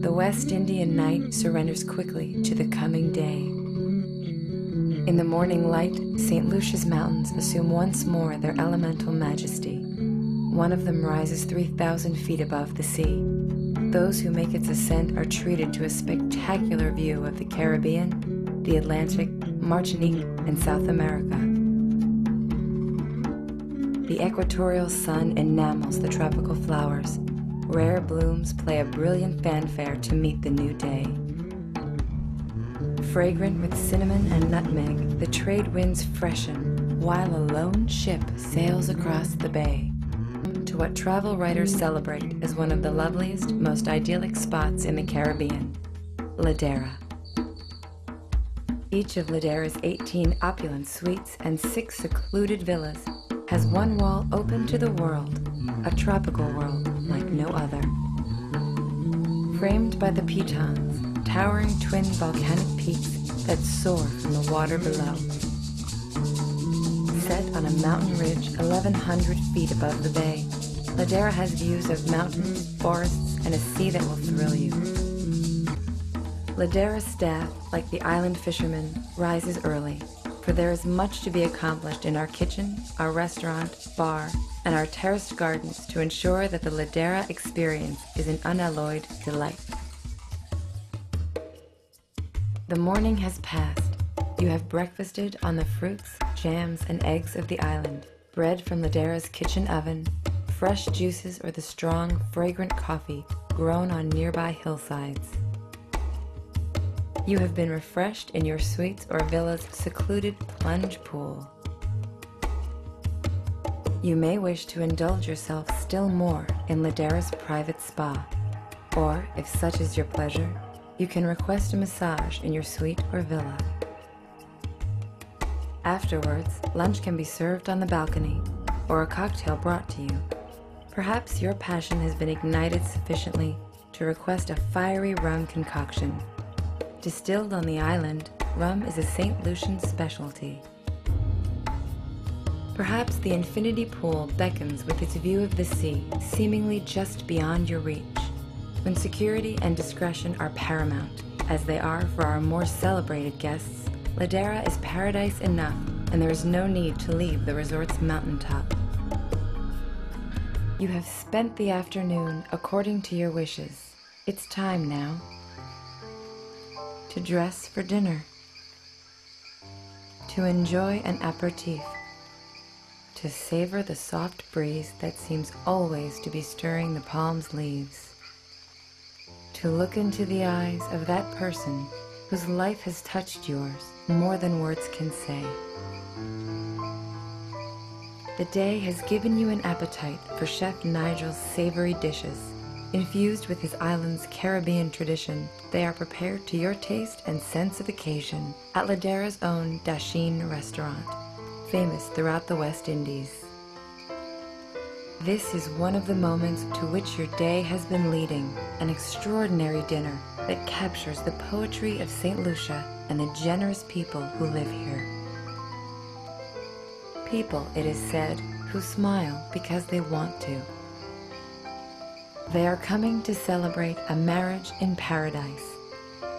the West Indian night surrenders quickly to the coming day. In the morning light, St. Lucia's mountains assume once more their elemental majesty. One of them rises 3,000 feet above the sea. Those who make its ascent are treated to a spectacular view of the Caribbean, the Atlantic, Martinique, and South America. The equatorial sun enamels the tropical flowers. Rare blooms play a brilliant fanfare to meet the new day. Fragrant with cinnamon and nutmeg, the trade winds freshen, while a lone ship sails across the bay to what travel writers celebrate as one of the loveliest, most idyllic spots in the Caribbean, Ladera. Each of Ladera's 18 opulent suites and 6 secluded villas has one wall open to the world, a tropical world like no other. Framed by the Pitons, towering twin volcanic peaks that soar from the water below. Set on a mountain ridge 1,100 feet above the bay, Ladera has views of mountains, forests, and a sea that will thrill you. Ladera's staff, like the island fishermen, rises early, for there is much to be accomplished in our kitchen, our restaurant, bar, and our terraced gardens to ensure that the Ladera experience is an unalloyed delight. The morning has passed. You have breakfasted on the fruits, jams, and eggs of the island, bread from Ladera's kitchen oven, fresh juices or the strong, fragrant coffee grown on nearby hillsides. You have been refreshed in your suites or villa's secluded plunge pool. You may wish to indulge yourself still more in Ladera's private spa, or, if such is your pleasure, you can request a massage in your suite or villa. Afterwards, lunch can be served on the balcony, or a cocktail brought to you. Perhaps your passion has been ignited sufficiently to request a fiery rum concoction. Distilled on the island, rum is a St. Lucian specialty. Perhaps the infinity pool beckons with its view of the sea, seemingly just beyond your reach, when security and discretion are paramount, as they are for our more celebrated guests. Ladera is paradise enough, and there is no need to leave the resort's mountaintop. You have spent the afternoon according to your wishes. It's time now to dress for dinner, to enjoy an aperitif, to savor the soft breeze that seems always to be stirring the palm's leaves, to look into the eyes of that person whose life has touched yours more than words can say. The day has given you an appetite for Chef Nigel's savory dishes. Infused with his island's Caribbean tradition, they are prepared to your taste and sense of occasion at Ladera's own Dasheen restaurant, famous throughout the West Indies. This is one of the moments to which your day has been leading, an extraordinary dinner that captures the poetry of St. Lucia and the generous people who live here. People, it is said, who smile because they want to. They are coming to celebrate a marriage in paradise.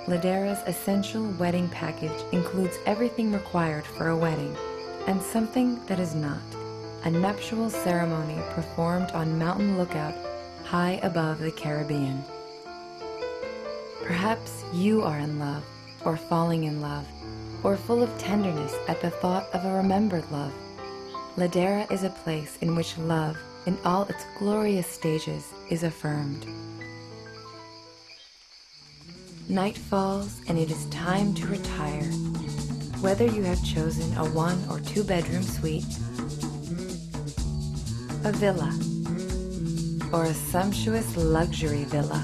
Ladera's essential wedding package includes everything required for a wedding, and something that is not. A nuptial ceremony performed on Mountain Lookout, high above the Caribbean. Perhaps you are in love, or falling in love, or full of tenderness at the thought of a remembered love. Ladera is a place in which love, in all its glorious stages, is affirmed. Night falls and it is time to retire. Whether you have chosen a 1- or 2-bedroom suite, a villa, or a sumptuous luxury villa,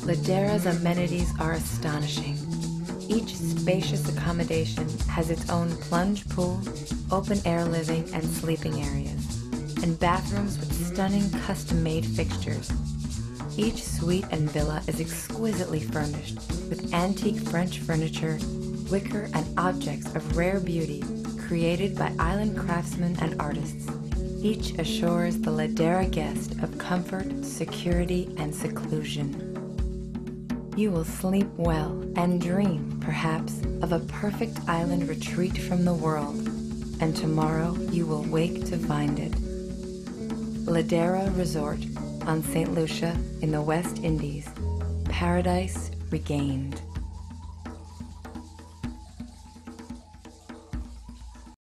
Ladera's amenities are astonishing. Each spacious accommodation has its own plunge pool, open-air living and sleeping areas, and bathrooms with stunning custom-made fixtures. Each suite and villa is exquisitely furnished with antique French furniture, wicker, and objects of rare beauty created by island craftsmen and artists. Each assures the Ladera guest of comfort, security, and seclusion. you will sleep well and dream, perhaps, of a perfect island retreat from the world. And tomorrow you will wake to find it. Ladera Resort on St. Lucia in the West Indies. Paradise regained.